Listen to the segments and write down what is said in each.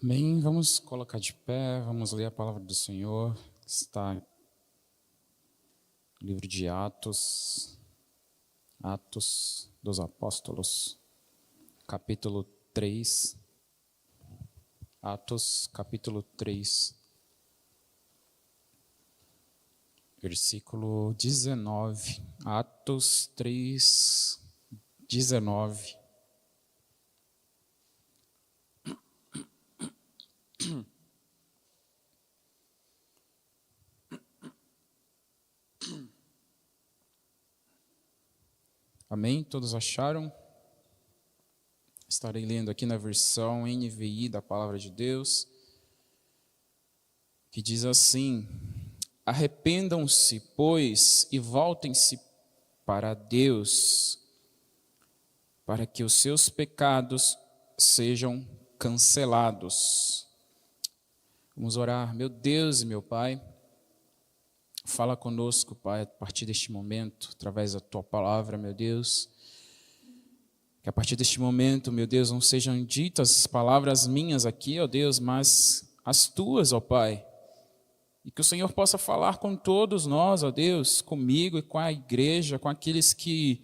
Amém. Vamos colocar de pé, vamos ler a palavra do Senhor, que está no livro de Atos dos Apóstolos, capítulo 3. Atos, capítulo 3, versículo 19. Atos 3, 19. Amém? Todos acharam? Estarei lendo aqui na versão NVI da Palavra de Deus, que diz assim: arrependam-se, pois, e voltem-se para Deus, para que os seus pecados sejam cancelados. Vamos orar. Meu Deus e meu Pai, fala conosco, Pai, a partir deste momento, através da Tua Palavra, meu Deus. Que a partir deste momento, meu Deus, não sejam ditas palavras minhas aqui, ó Deus, mas as Tuas, ó Pai. E que o Senhor possa falar com todos nós, ó Deus, comigo e com a igreja, com aqueles que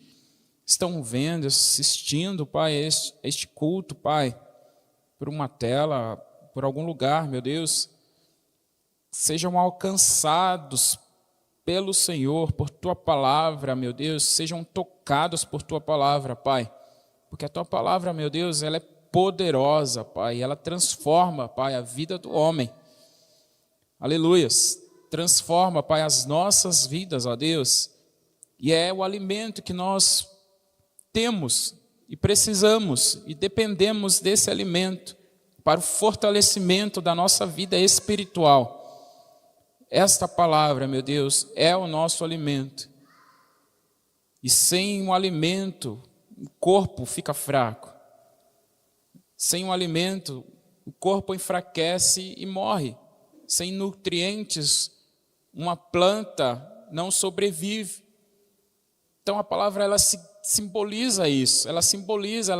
estão vendo, assistindo, Pai, este culto, Pai, por uma tela, por algum lugar, meu Deus. Sejam alcançados pelo Senhor, por Tua palavra, meu Deus, sejam tocados por Tua palavra, Pai. Porque a Tua palavra, meu Deus, ela é poderosa, Pai, ela transforma, Pai, a vida do homem. Aleluias. Transforma, Pai, as nossas vidas, ó Deus. E é o alimento que nós temos e precisamos e dependemos desse alimento para o fortalecimento da nossa vida espiritual. Esta palavra, meu Deus, é o nosso alimento. E sem um alimento, o corpo fica fraco. Sem um alimento, o corpo enfraquece e morre. Sem nutrientes, uma planta não sobrevive. Então a palavra ela simboliza isso. Ela simboliza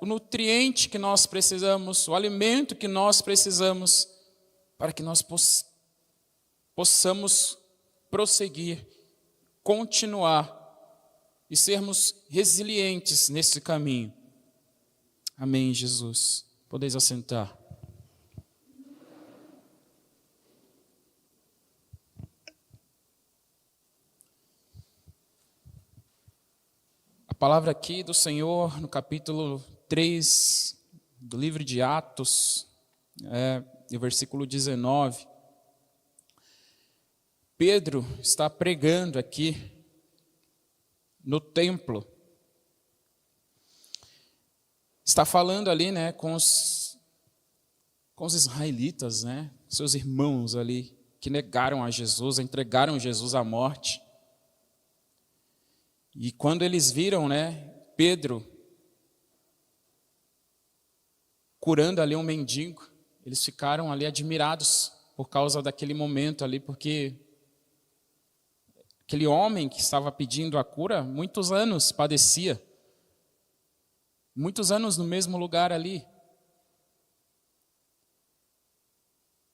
o nutriente que nós precisamos, o alimento que nós precisamos para que nós possamos prosseguir, continuar e sermos resilientes nesse caminho. Amém, Jesus. Podeis assentar. A palavra aqui do Senhor, no capítulo 3 do livro de Atos, no versículo 19. Pedro está pregando aqui no templo. Está falando ali, né, com os israelitas, né, seus irmãos ali, que negaram a Jesus, entregaram Jesus à morte. E quando eles viram, né, Pedro curando ali um mendigo, eles ficaram ali admirados por causa daquele momento ali, porque aquele homem que estava pedindo a cura, muitos anos padecia, muitos anos no mesmo lugar ali.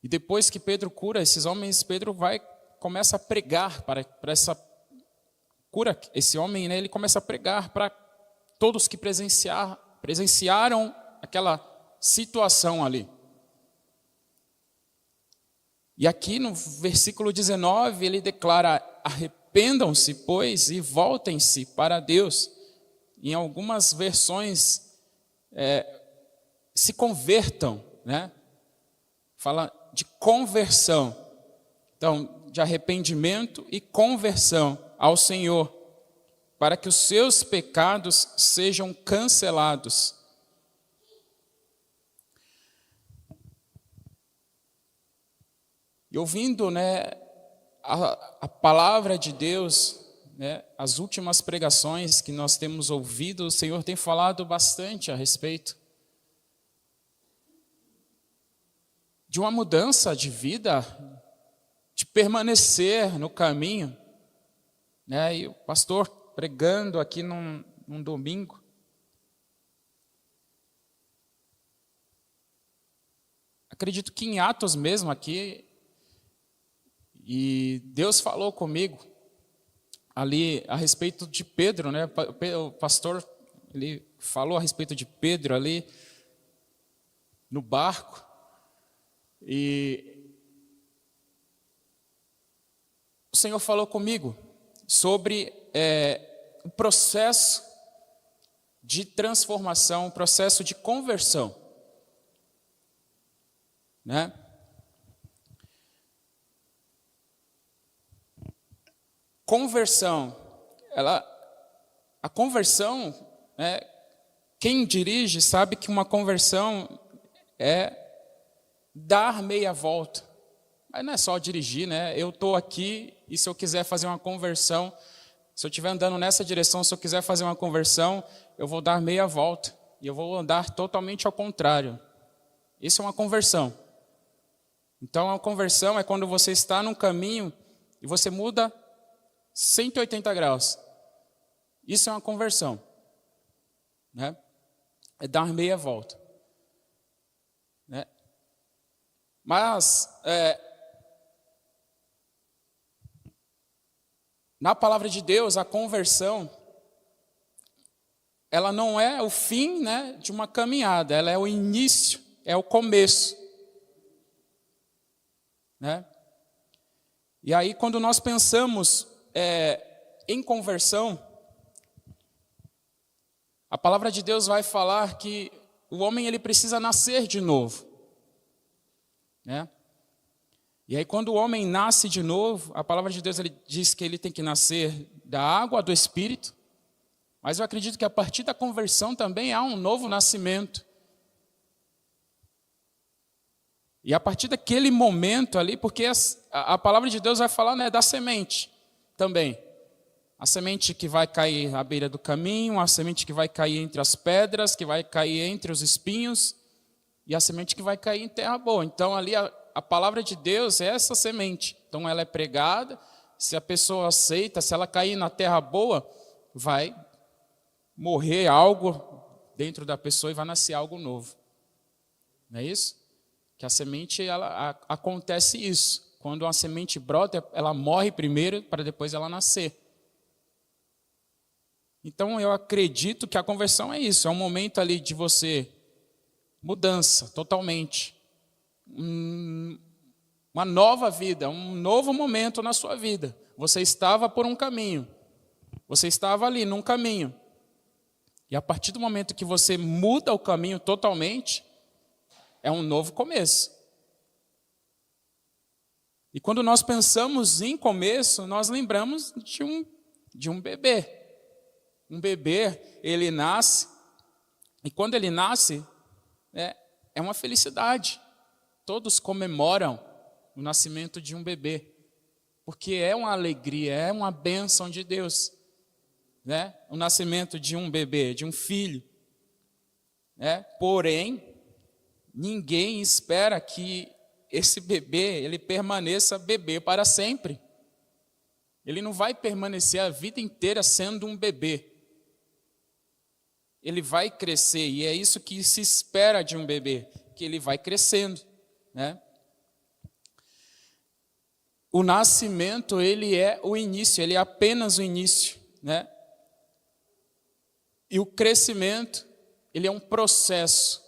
E depois que Pedro cura esses homens, Pedro começa a pregar para essa cura. Esse homem, né, ele começa a pregar para todos que presenciaram aquela situação ali. E aqui no versículo 19 ele declara: arrependam-se, pois, e voltem-se para Deus. Em algumas versões, se convertam, né? Fala de conversão. Então, de arrependimento e conversão ao Senhor, para que os seus pecados sejam cancelados. E ouvindo, né, a palavra de Deus, né, as últimas pregações que nós temos ouvido, o Senhor tem falado bastante a respeito de uma mudança de vida, de permanecer no caminho, né? E o pastor pregando aqui num domingo, acredito que em Atos mesmo aqui, e Deus falou comigo ali a respeito de Pedro, né? O pastor, ele falou a respeito de Pedro ali no barco, e o Senhor falou comigo sobre o processo de transformação, o processo de conversão, né? Conversão, a conversão, né, quem dirige sabe que uma conversão é dar meia volta. Mas não é só dirigir, né? Eu estou aqui e se eu quiser fazer uma conversão, se eu estiver andando nessa direção, se eu quiser fazer uma conversão, eu vou dar meia volta e eu vou andar totalmente ao contrário. Isso é uma conversão. Então, a conversão é quando você está num caminho e você muda 180 graus. Isso é uma conversão, né? É dar meia volta, né? Mas na palavra de Deus, a conversão, ela não é o fim, né, de uma caminhada, ela é o início, é o começo, né? E aí, quando nós pensamos em conversão, a palavra de Deus vai falar que o homem ele precisa nascer de novo, né? E aí quando o homem nasce de novo, a palavra de Deus ele diz que ele tem que nascer da água, do Espírito, mas eu acredito que a partir da conversão também há um novo nascimento. E a partir daquele momento ali, porque a palavra de Deus vai falar, né, da semente também. A semente que vai cair à beira do caminho, a semente que vai cair entre as pedras, que vai cair entre os espinhos, e a semente que vai cair em terra boa. Então ali a palavra de Deus é essa semente. Então ela é pregada, se a pessoa aceita, se ela cair na terra boa, vai morrer algo dentro da pessoa e vai nascer algo novo. Não é isso? Que a semente, acontece isso. Quando uma semente brota, ela morre primeiro para depois ela nascer. Então eu acredito que a conversão é isso, é um momento ali de você, mudança totalmente. Uma nova vida, um novo momento na sua vida. Você estava por um caminho, você estava ali num caminho. E a partir do momento que você muda o caminho totalmente, é um novo começo. E quando nós pensamos em começo, nós lembramos de um bebê. Um bebê, ele nasce, e quando ele nasce, é uma felicidade. Todos comemoram o nascimento de um bebê, porque é uma alegria, é uma bênção de Deus, né? O nascimento de um bebê, de um filho, né? Porém, ninguém espera que esse bebê ele permaneça bebê para sempre. Ele não vai permanecer a vida inteira sendo um bebê. Ele vai crescer, e é isso que se espera de um bebê, que ele vai crescendo, né? O nascimento, ele é o início, ele é apenas o início, né? E o crescimento, ele é um processo.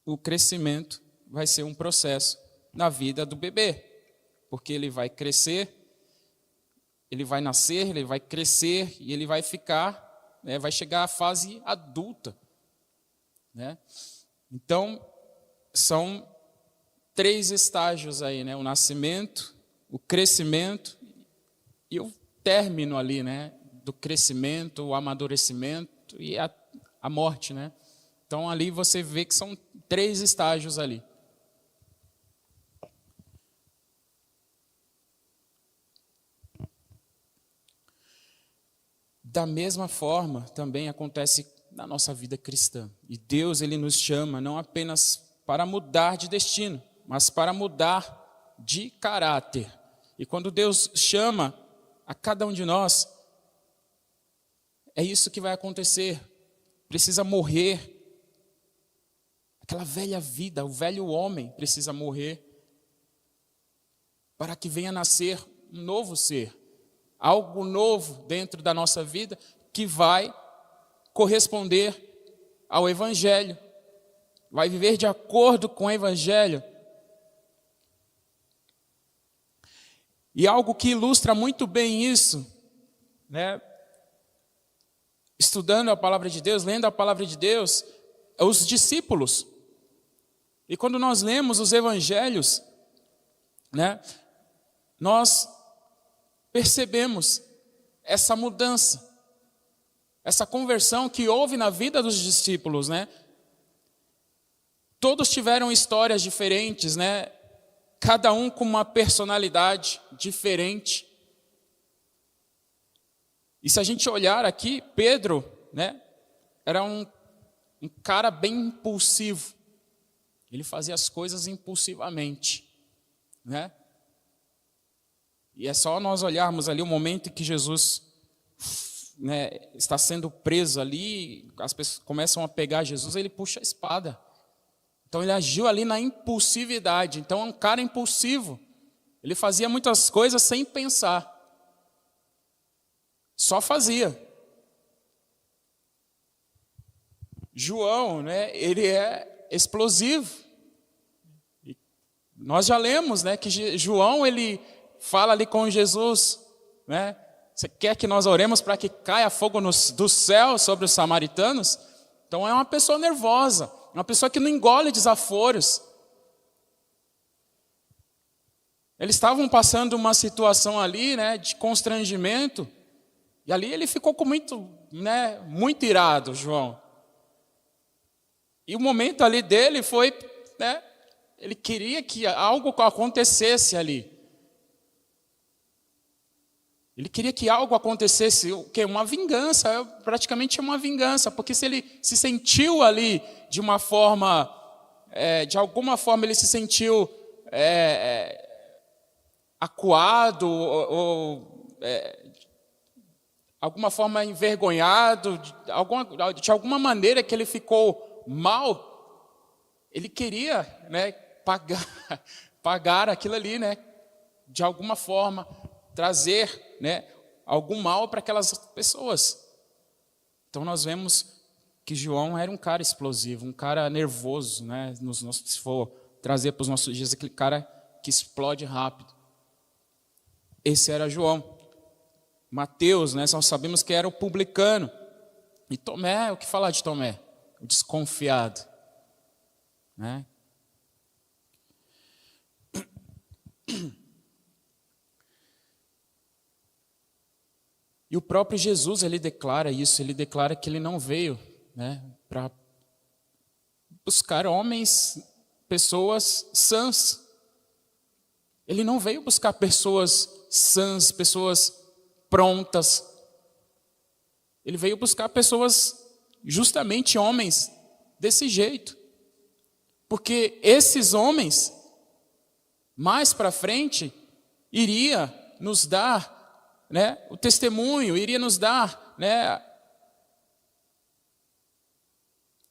O crescimento vai ser um processo na vida do bebê, porque ele vai crescer, ele vai nascer, ele vai crescer e ele vai ficar, né, vai chegar à fase adulta, né? Então, são 3 estágios aí, né? O nascimento, o crescimento e o término ali, né? Do crescimento, o amadurecimento e a morte, né? Então, ali você vê que são 3 estágios ali. Da mesma forma, também acontece na nossa vida cristã. E Deus, ele nos chama não apenas para mudar de destino, mas para mudar de caráter. E quando Deus chama a cada um de nós, é isso que vai acontecer. Precisa morrer Aquela velha vida, o velho homem precisa morrer para que venha nascer um novo ser, algo novo dentro da nossa vida que vai corresponder ao Evangelho, vai viver de acordo com o Evangelho. E algo que ilustra muito bem isso, né? Estudando a palavra de Deus, lendo a palavra de Deus, os discípulos. E quando nós lemos os evangelhos, né, nós percebemos essa mudança, essa conversão que houve na vida dos discípulos, né? Todos tiveram histórias diferentes, né? Cada um com uma personalidade diferente. E se a gente olhar aqui, Pedro, né, era um cara bem impulsivo. Ele fazia as coisas impulsivamente, né? E é só nós olharmos ali o momento em que Jesus, né, está sendo preso ali, as pessoas começam a pegar Jesus, ele puxa a espada. Então ele agiu ali na impulsividade. Então é um cara impulsivo. Ele fazia muitas coisas sem pensar. Só fazia. João, né, ele é explosivo. E nós já lemos, né, que João, ele fala ali com Jesus, né? Você quer que nós oremos para que caia fogo do céu sobre os samaritanos? Então é uma pessoa nervosa, uma pessoa que não engole desaforos. Eles estavam passando uma situação ali, né, de constrangimento, e ali ele ficou com muito irado, João. E o momento ali dele foi, né, ele queria que algo acontecesse ali. Ele queria que algo acontecesse, o quê? Uma vingança, praticamente uma vingança, porque se ele se sentiu ali de uma forma, de alguma forma ele se sentiu acuado, ou alguma forma envergonhado, de alguma maneira que ele ficou mal, ele queria, né, pagar aquilo ali, né, de alguma forma, trazer, né, algum mal para aquelas pessoas. Então nós vemos que João era um cara explosivo, um cara nervoso, né, se for trazer para os nossos dias, aquele cara que explode rápido. Esse era João. Mateus, né, nós sabemos que era o publicano. E Tomé, o que falar de Tomé? O desconfiado, né? E o próprio Jesus, ele declara isso, ele declara que ele não veio, né, para buscar homens, pessoas sãs. Ele não veio buscar pessoas sãs, pessoas prontas. Ele veio buscar pessoas, justamente homens, desse jeito. Porque esses homens, mais para frente, iria nos dar, né, o testemunho, iria nos dar, né,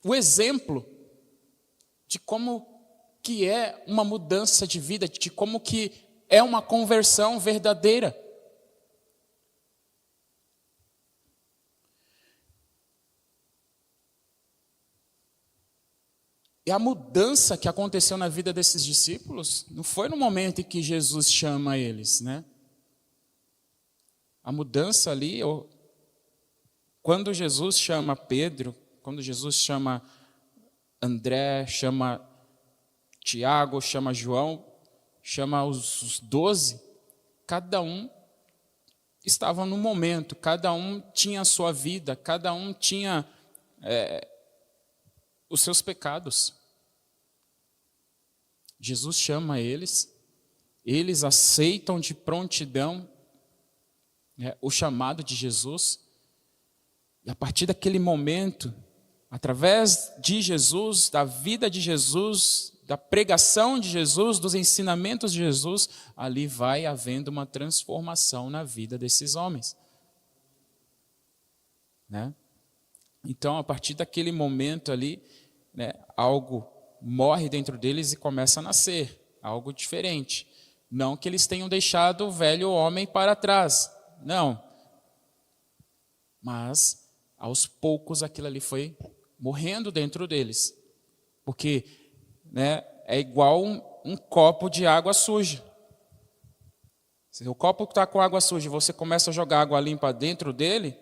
o exemplo de como que é uma mudança de vida, de como que é uma conversão verdadeira. E a mudança que aconteceu na vida desses discípulos não foi no momento em que Jesus chama eles, né? A mudança ali, quando Jesus chama Pedro, quando Jesus chama André, chama Tiago, chama João, chama os 12, cada um estava no momento, cada um tinha a sua vida, cada um tinha os seus pecados. Jesus chama eles aceitam de prontidão, né, o chamado de Jesus, e a partir daquele momento, através de Jesus, da vida de Jesus, da pregação de Jesus, dos ensinamentos de Jesus, ali vai havendo uma transformação na vida desses homens, né? Então, a partir daquele momento ali, né, algo morre dentro deles e começa a nascer, algo diferente. Não que eles tenham deixado o velho homem para trás, não. Mas, aos poucos, aquilo ali foi morrendo dentro deles. Porque, né, é igual um copo de água suja. Se o copo está com água suja e você começa a jogar água limpa dentro dele,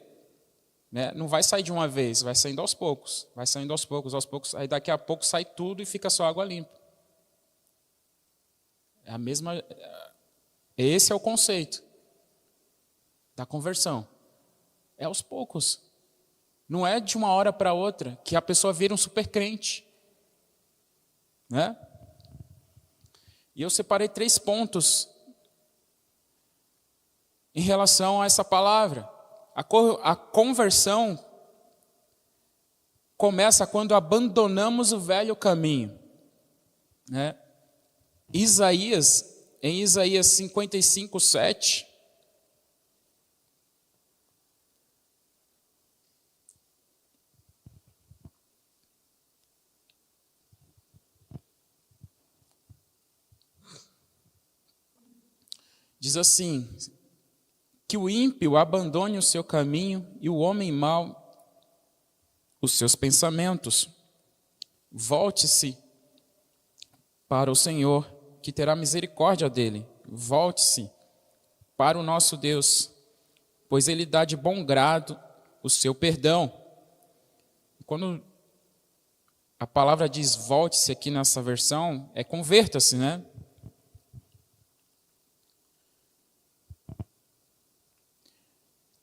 né, não vai sair de uma vez, vai saindo aos poucos. Vai saindo aos poucos, aí daqui a pouco sai tudo e fica só água limpa. É a mesma. Esse é o conceito da conversão. É aos poucos. Não é de uma hora para outra que a pessoa vira um super crente. Né? E eu separei 3 pontos em relação a essa palavra. A conversão começa quando abandonamos o velho caminho. Né? Em Isaías 55, 7, diz assim: que o ímpio abandone o seu caminho e o homem mau os seus pensamentos. Volte-se para o Senhor, que terá misericórdia dele. Volte-se para o nosso Deus, pois ele dá de bom grado o seu perdão. Quando a palavra diz volte-se aqui nessa versão, é converta-se, né?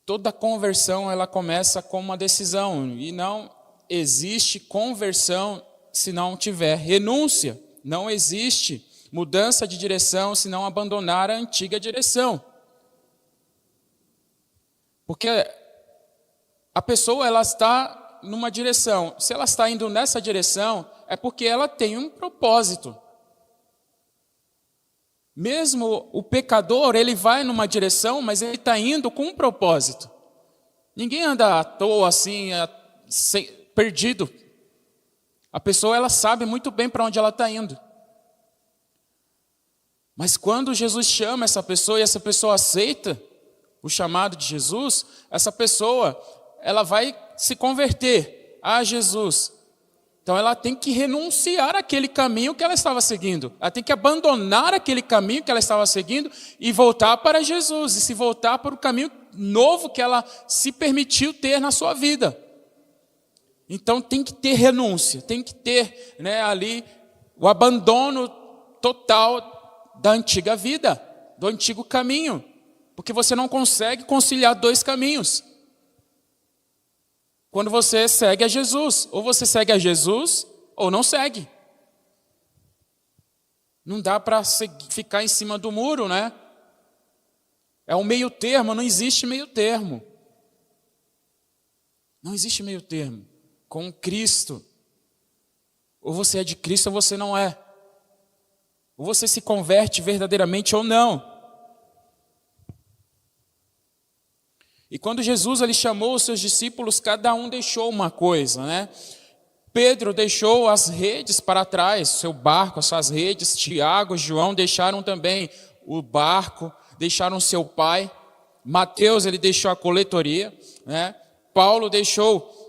Toda conversão ela começa com uma decisão, e não existe conversão se não tiver renúncia. Não existe mudança de direção se não abandonar a antiga direção. Porque a pessoa ela está numa direção. Se ela está indo nessa direção, é porque ela tem um propósito. Mesmo o pecador, ele vai numa direção, mas ele está indo com um propósito. Ninguém anda à toa assim, perdido. A pessoa ela sabe muito bem para onde ela está indo. Mas quando Jesus chama essa pessoa e essa pessoa aceita o chamado de Jesus, essa pessoa ela vai se converter a Jesus. Então ela tem que renunciar àquele caminho que ela estava seguindo. Ela tem que abandonar aquele caminho que ela estava seguindo e voltar para Jesus. E se voltar para o caminho novo que ela se permitiu ter na sua vida. Então tem que ter renúncia, tem que ter, né, ali o abandono total da antiga vida, do antigo caminho. Porque você não consegue conciliar 2 caminhos. Quando você segue a Jesus, ou você segue a Jesus, ou não segue. Não dá para ficar em cima do muro, né? É um meio termo, não existe meio termo. Não existe meio termo. Com Cristo, ou você é de Cristo ou você não é. Ou você se converte verdadeiramente ou não. E quando Jesus ele chamou os seus discípulos, cada um deixou uma coisa, né? Pedro deixou as redes para trás, seu barco, as suas redes. Tiago e João deixaram também o barco, deixaram seu pai. Mateus ele deixou a coletoria, né? Paulo deixou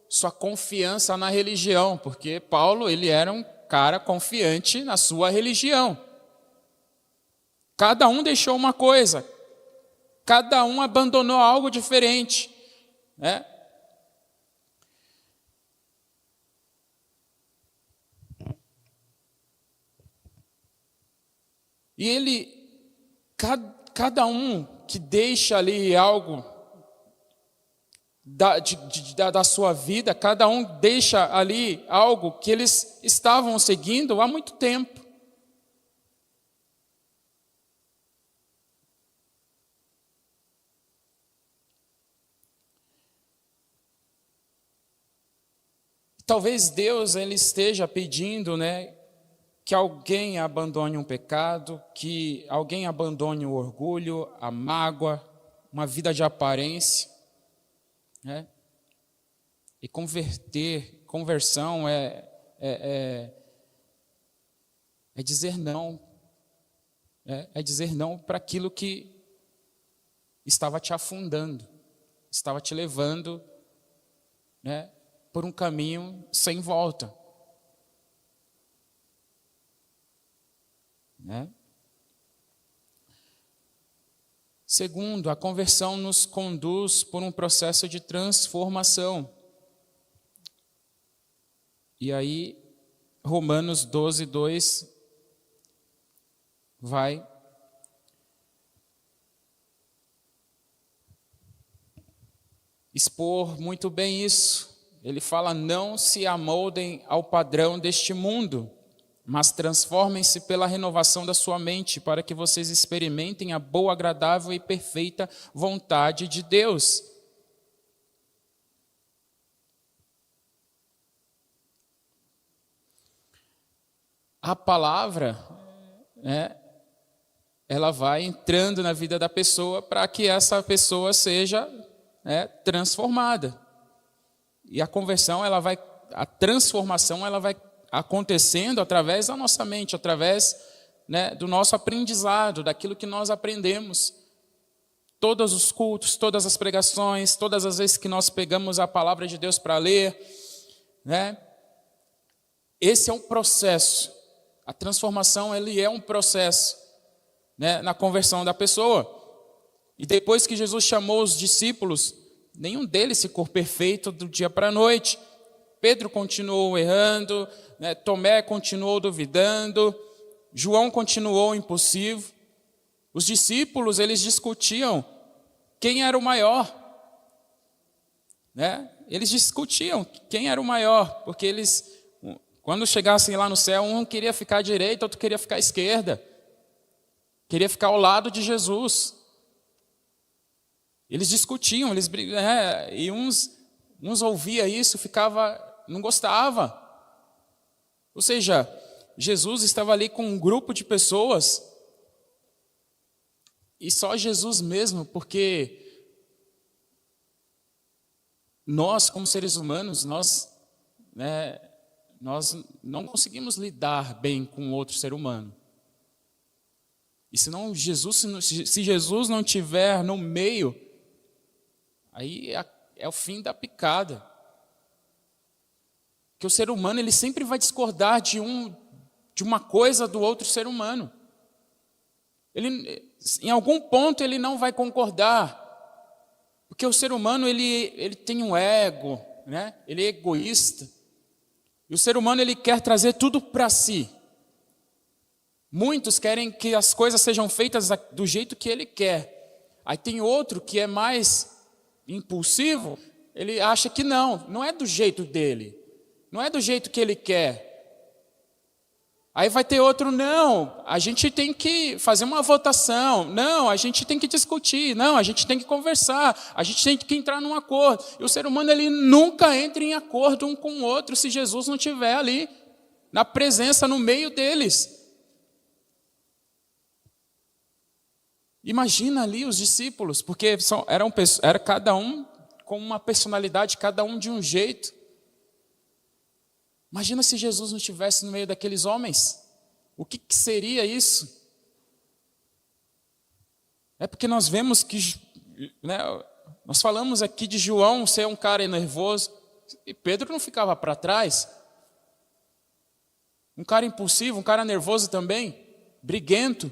sua confiança na religião, porque Paulo ele era um cara confiante na sua religião. Cada um deixou uma coisa. Cada um abandonou algo diferente, né? E cada um que deixa ali algo da sua vida, cada um deixa ali algo que eles estavam seguindo há muito tempo. Talvez Deus ele esteja pedindo, né, que alguém abandone um pecado, que alguém abandone o orgulho, a mágoa, uma vida de aparência, né? E conversão É dizer não. É dizer não para aquilo que estava te afundando, estava te levando, né, por um caminho sem volta. Né? Segundo, a conversão nos conduz por um processo de transformação. E aí, Romanos 12, 2 vai expor muito bem isso. Ele fala: não se amoldem ao padrão deste mundo, mas transformem-se pela renovação da sua mente, para que vocês experimentem a boa, agradável e perfeita vontade de Deus. A palavra, ela vai entrando na vida da pessoa para que essa pessoa seja transformada. E a conversão, a transformação, ela vai acontecendo através da nossa mente, através, do nosso aprendizado, daquilo que nós aprendemos. Todos os cultos, todas as pregações, todas as vezes que nós pegamos a palavra de Deus para ler, esse é um processo. A transformação, ele é um processo, na conversão da pessoa. E depois que Jesus chamou os discípulos, nenhum deles ficou perfeito do dia para a noite. Pedro continuou errando, Tomé continuou duvidando, João continuou impulsivo. Os discípulos, eles discutiam quem era o maior. Eles discutiam quem era o maior, porque eles, quando chegassem lá no céu, um queria ficar à direita, outro queria ficar à esquerda. Queria ficar ao lado de Jesus. Eles discutiam, e uns ouvia isso, não gostava. Ou seja, Jesus estava ali com um grupo de pessoas, e só Jesus mesmo, porque nós, como seres humanos, nós não conseguimos lidar bem com outro ser humano. E se Jesus não estiver no meio, aí é o fim da picada. Porque o ser humano, ele sempre vai discordar de uma coisa do outro ser humano. Em algum ponto ele não vai concordar. Porque o ser humano, ele tem um ego, ele é egoísta. E o ser humano, ele quer trazer tudo para si. Muitos querem que as coisas sejam feitas do jeito que ele quer. Aí tem outro que é mais impulsivo, ele acha que não é do jeito dele, não é do jeito que ele quer. Aí vai ter outro, não, a gente tem que fazer uma votação, não, a gente tem que discutir, não, a gente tem que conversar, a gente tem que entrar num acordo. E o ser humano, ele nunca entra em acordo um com o outro se Jesus não estiver ali, na presença, no meio deles. Imagina ali os discípulos, porque era cada um com uma personalidade, cada um de um jeito. Imagina se Jesus não estivesse no meio daqueles homens. O que seria isso? É porque nós vemos que, nós falamos aqui de João ser um cara nervoso, e Pedro não ficava para trás. Um cara impulsivo, um cara nervoso também, briguento.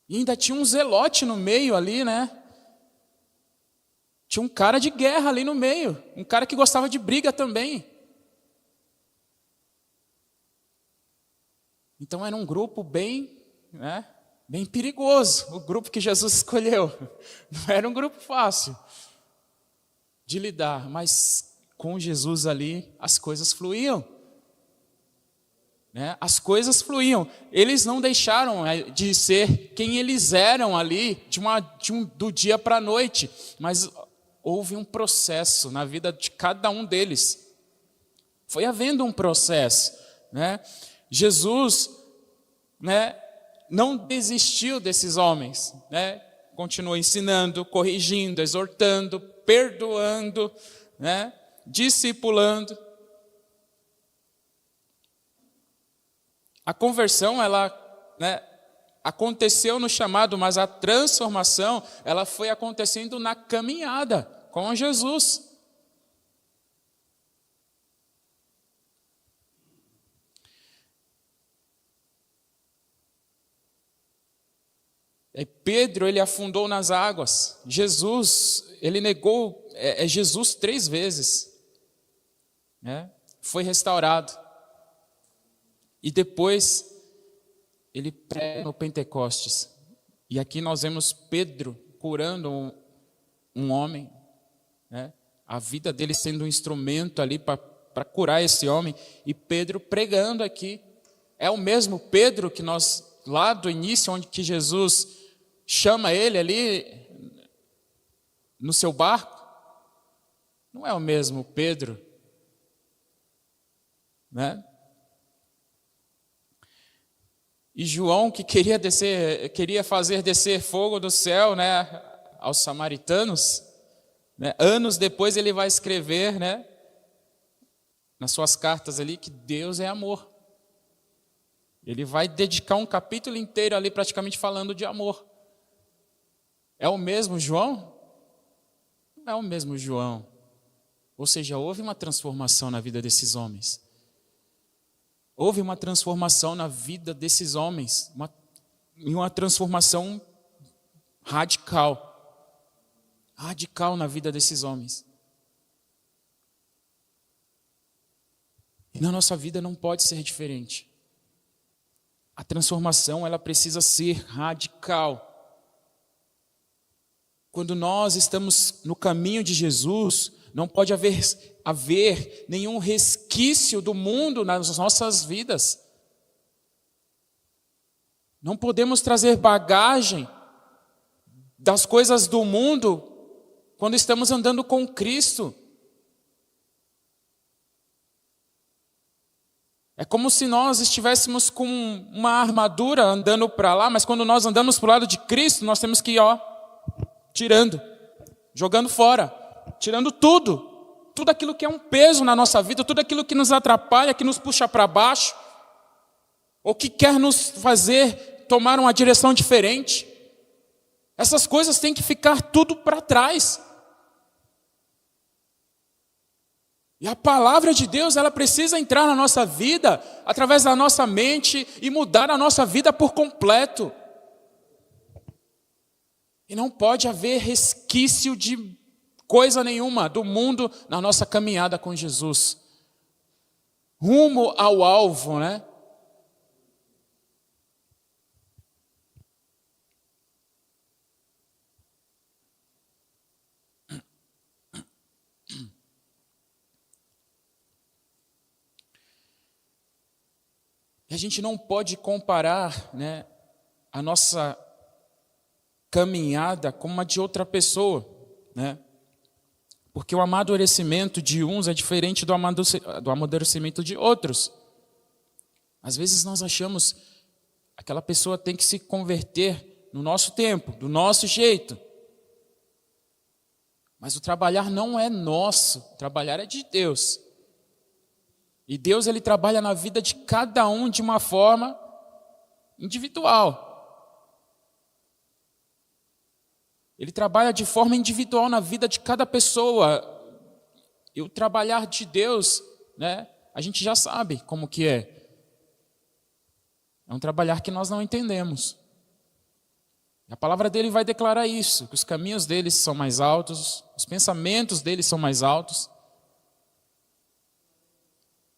E ainda tinha um zelote no meio ali, Tinha um cara de guerra ali no meio, um cara que gostava de briga também. Então era um grupo bem perigoso, o grupo que Jesus escolheu. Não era um grupo fácil de lidar, mas com Jesus ali as coisas fluíam. As coisas fluíam. Eles não deixaram de ser quem eles eram ali do dia para a noite, mas houve um processo na vida de cada um deles. Foi havendo um processo. Jesus não desistiu desses homens. Continuou ensinando, corrigindo, exortando, perdoando, discipulando. A conversão, ela, né, aconteceu no chamado, mas a transformação, ela foi acontecendo na caminhada com Jesus. Pedro, ele afundou nas águas. Jesus, ele negou Jesus 3 vezes. Né? Foi restaurado. E depois, ele prega no Pentecostes. E aqui nós vemos Pedro curando um homem. Né? A vida dele sendo um instrumento ali para curar esse homem. E Pedro pregando aqui. É o mesmo Pedro que nós, lá do início, onde que Jesus chama ele ali no seu barco? Não é o mesmo Pedro, né? E João, que queria fazer descer fogo do céu, né, aos samaritanos, né? Anos depois ele vai escrever, né, nas suas cartas ali, que Deus é amor. Ele vai dedicar um capítulo inteiro ali praticamente falando de amor. É o mesmo João? Não é o mesmo João. Ou seja, houve uma transformação na vida desses homens. Houve uma transformação na vida desses homens. Uma transformação radical. Radical na vida desses homens. E na nossa vida não pode ser diferente. A transformação, ela precisa ser radical. Quando nós estamos no caminho de Jesus, não pode haver nenhum resquício do mundo nas nossas vidas. Não podemos trazer bagagem das coisas do mundo quando estamos andando com Cristo. É como se nós estivéssemos com uma armadura andando para lá, mas quando nós andamos para o lado de Cristo, nós temos que ir, tirando, jogando fora, tirando tudo aquilo que é um peso na nossa vida, tudo aquilo que nos atrapalha, que nos puxa para baixo, ou que quer nos fazer tomar uma direção diferente. Essas coisas têm que ficar tudo para trás. E a palavra de Deus, ela precisa entrar na nossa vida, através da nossa mente, e mudar a nossa vida por completo. E não pode haver resquício de coisa nenhuma do mundo na nossa caminhada com Jesus. Rumo ao alvo, né? E a gente não pode comparar, né, a nossa caminhada como uma de outra pessoa, né? Porque o amadurecimento de uns é diferente do amadurecimento de outros. Às vezes nós achamos que aquela pessoa tem que se converter no nosso tempo, do nosso jeito. Mas o trabalhar não é nosso, o trabalhar é de Deus. E Deus, ele trabalha na vida de cada um de uma forma individual. Ele trabalha de forma individual na vida de cada pessoa. E o trabalhar de Deus, né, a gente já sabe como que é. É um trabalhar que nós não entendemos. A palavra dele vai declarar isso, que os caminhos dele são mais altos, os pensamentos dele são mais altos.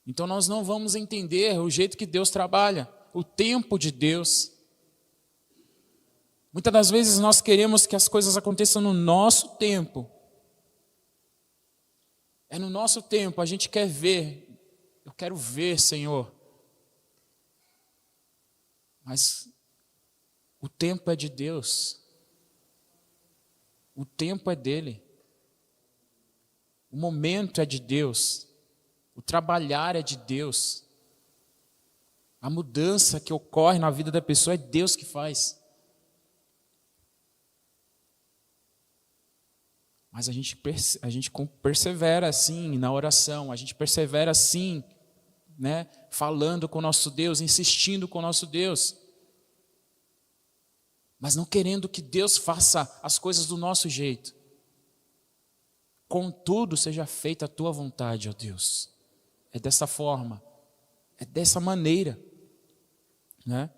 Então nós não vamos entender o jeito que Deus trabalha, o tempo de Deus. Muitas das vezes nós queremos que as coisas aconteçam no nosso tempo. É no nosso tempo, a gente quer ver. Eu quero ver, Senhor. Mas o tempo é de Deus. O tempo é dele. O momento é de Deus. O trabalhar é de Deus. A mudança que ocorre na vida da pessoa é Deus que faz. Mas a gente persevera assim na oração, a gente persevera assim né, falando com o nosso Deus, insistindo com o nosso Deus, mas não querendo que Deus faça as coisas do nosso jeito. Contudo, seja feita a tua vontade, ó Deus. É dessa forma, é dessa maneira, né?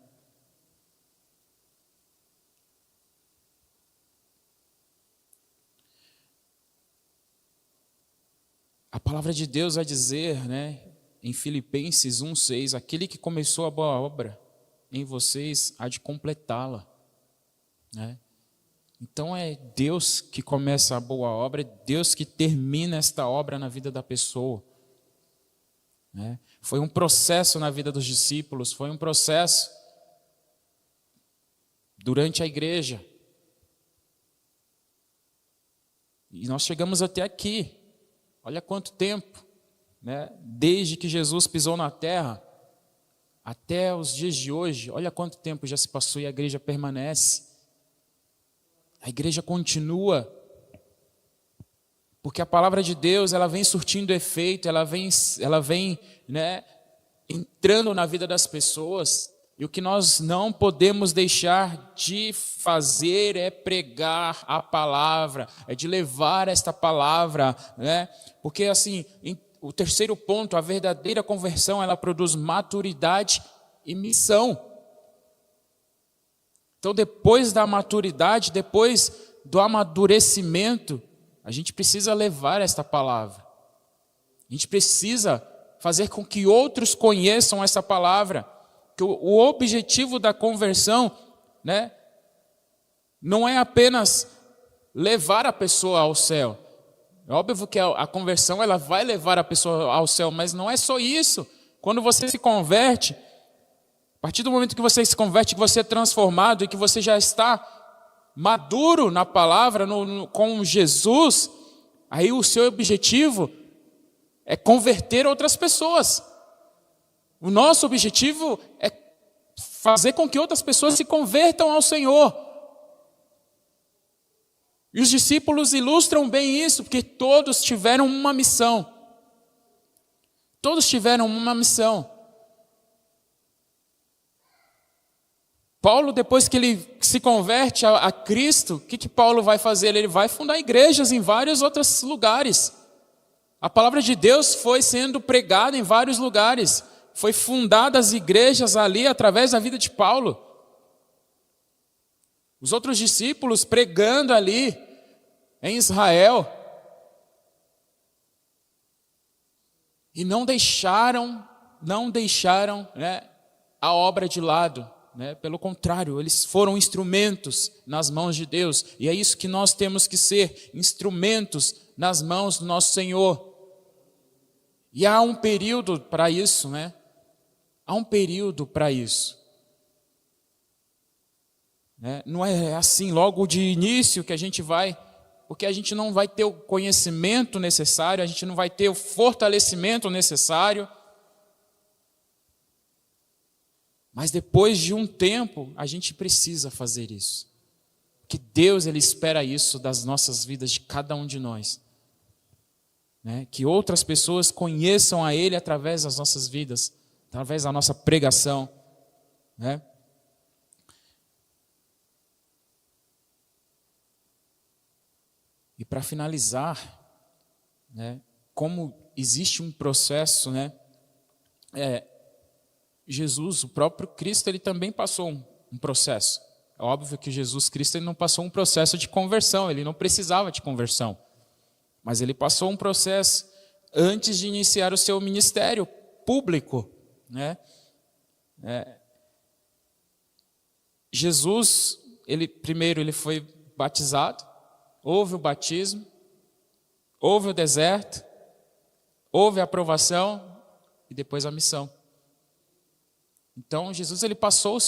A palavra de Deus vai dizer, né, em Filipenses 1:6, aquele que começou a boa obra em vocês há de completá-la, né? Então é Deus que começa a boa obra, é Deus que termina esta obra na vida da pessoa, né? Foi um processo na vida dos discípulos, foi um processo durante a igreja. E nós chegamos até aqui. Olha quanto tempo, né? Desde que Jesus pisou na terra até os dias de hoje, olha quanto tempo já se passou e a igreja permanece. A igreja continua, porque a palavra de Deus, ela vem surtindo efeito, ela vem, né, entrando na vida das pessoas. E o que nós não podemos deixar de fazer é pregar a palavra, é de levar esta palavra, né? Porque assim, o terceiro ponto, a verdadeira conversão, ela produz maturidade e missão. Então, depois da maturidade, depois do amadurecimento, a gente precisa levar esta palavra. A gente precisa fazer com que outros conheçam essa palavra. Que o objetivo da conversão, né, não é apenas levar a pessoa ao céu. É óbvio que a conversão ela vai levar a pessoa ao céu, mas não é só isso. Quando você se converte, a partir do momento que você se converte, que você é transformado e que você já está maduro na palavra, com Jesus, aí o seu objetivo é converter outras pessoas. O nosso objetivo é fazer com que outras pessoas se convertam ao Senhor. E os discípulos ilustram bem isso, porque todos tiveram uma missão. Todos tiveram uma missão. Paulo, depois que ele se converte a Cristo, o que Paulo vai fazer? Ele vai fundar igrejas em vários outros lugares. A palavra de Deus foi sendo pregada em vários lugares. Foi fundadas as igrejas ali através da vida de Paulo. Os outros discípulos pregando ali em Israel. E não deixaram, né, a obra de lado. Né? Pelo contrário, eles foram instrumentos nas mãos de Deus. E é isso que nós temos que ser, instrumentos nas mãos do nosso Senhor. E há um período para isso, né? Há um período para isso. Né? Não é assim logo de início que a gente vai, porque a gente não vai ter o conhecimento necessário, a gente não vai ter o fortalecimento necessário. Mas depois de um tempo, a gente precisa fazer isso. Que Deus, Ele espera isso das nossas vidas, de cada um de nós. Né? Que outras pessoas conheçam a Ele através das nossas vidas, através da nossa pregação. Né? E para finalizar, né, como existe um processo, né, Jesus, o próprio Cristo, ele também passou um processo. É óbvio que Jesus Cristo ele não passou um processo de conversão, ele não precisava de conversão. Mas ele passou um processo antes de iniciar o seu ministério público. Né? Jesus, primeiro ele foi batizado, houve o batismo, houve o deserto, houve a aprovação e depois a missão. Então, Jesus ele passou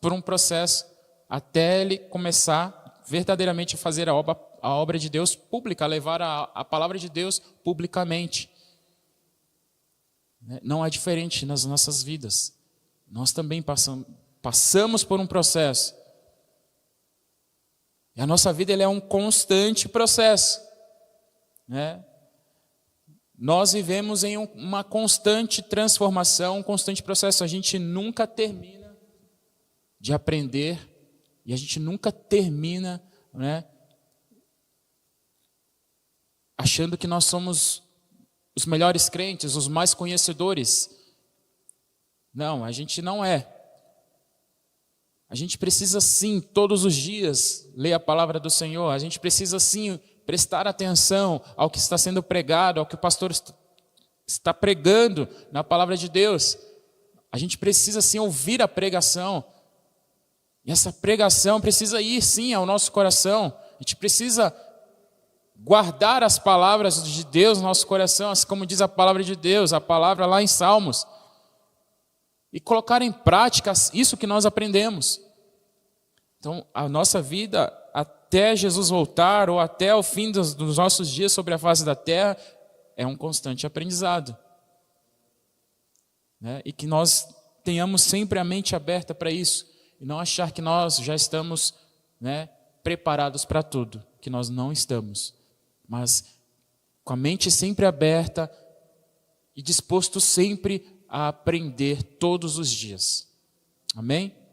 por um processo até ele começar verdadeiramente a fazer a obra de Deus pública, a levar a palavra de Deus publicamente. Não é diferente nas nossas vidas. Nós também passamos por um processo. E a nossa vida ela é um constante processo. Né? Nós vivemos em uma constante transformação, um constante processo. A gente nunca termina de aprender e a gente nunca termina, né, achando que nós somos os melhores crentes, os mais conhecedores. Não, a gente não é. A gente precisa sim, todos os dias, ler a palavra do Senhor. A gente precisa sim prestar atenção ao que está sendo pregado, ao que o pastor está pregando na palavra de Deus. A gente precisa sim ouvir a pregação. E essa pregação precisa ir sim ao nosso coração. A gente precisa guardar as palavras de Deus no nosso coração, assim como diz a palavra de Deus, a palavra lá em Salmos. E colocar em prática isso que nós aprendemos. Então, a nossa vida, até Jesus voltar, ou até o fim dos nossos dias sobre a face da terra, é um constante aprendizado. Né? E que nós tenhamos sempre a mente aberta para isso, e não achar que nós já estamos, né, preparados para tudo, que nós não estamos. Mas com a mente sempre aberta e disposto sempre a aprender todos os dias. Amém?